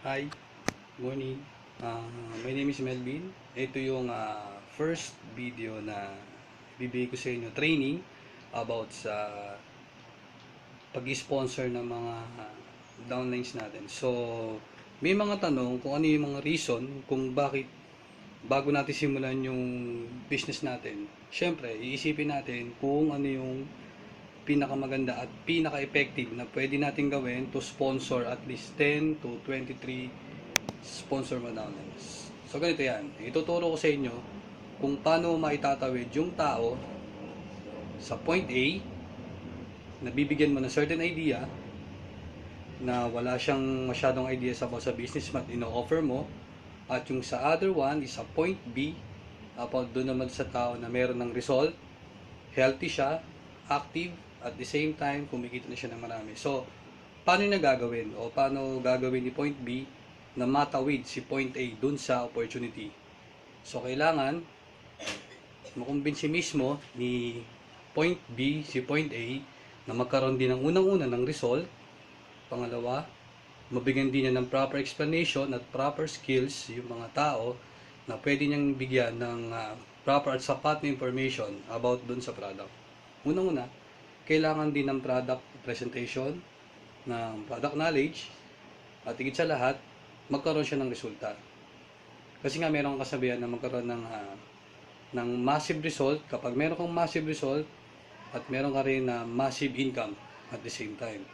Hi, morning. My name is Melvin. Ito yung first video na bibigay ko sa inyo, training about sa pag-sponsor ng mga downlines natin. So, may mga tanong kung ano yung mga reason kung bakit bago natin simulan yung business natin. Syempre, iisipin natin kung ano yung pinakamaganda at pinaka-effective na pwede natin gawin to sponsor at least 10 to 23 sponsor downlines. So ganito yan, ituturo ko sa inyo kung paano maitatawid yung tao sa point A na bibigyan mo ng certain idea na wala siyang masyadong idea about sa business mat ino-offer mo, at yung sa other one is sa point B about doon naman sa tao na meron ng result, healthy siya, active, at the same time kumikita na siya ng marami. So paano na gagawin o paano gagawin ni point B na matawid si point A dun sa opportunity? So kailangan makumbinsi mismo ni point B si point A na magkaroon din ng unang-una ng result. Pangalawa, mabigyan din niya ng proper explanation at proper skills yung mga tao na pwede niyang bigyan ng proper at sapat na information about dun sa product. Unang-una, kailangan din ng product presentation, ng product knowledge, at higit sa lahat, magkaroon siya ng resulta. Kasi nga meron kang kasabihan na magkaroon ng massive result. Kapag meron kang massive result at meron ka rin na massive income at the same time.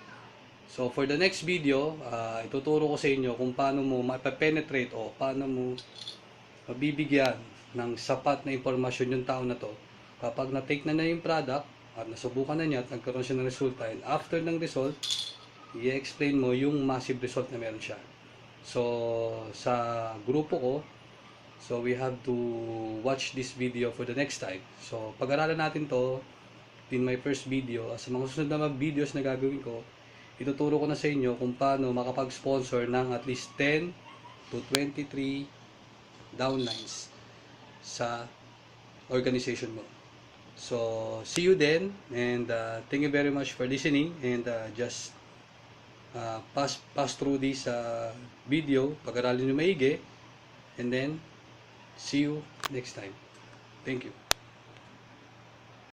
So for the next video, ituturo ko sa inyo kung paano mo mapepenetrate o paano mo mabibigyan ng sapat na impormasyon yung tao na to kapag na-take na yung product at nasubukan na niya at nagkaroon siya ng resulta, and after ng result, i-explain mo yung massive result na meron siya. So sa grupo ko, so we have to watch this video for the next time. So pag-aralan natin to in my first video. Sa mga susunod na videos na gagawin ko, ituturo ko na sa inyo kung paano makapag-sponsor ng at least 10 to 23 downlines sa organization mo. So see you then, and thank you very much for listening, and just pass through this video, pag-aralin nyo maigi, and then see you next time. Thank you.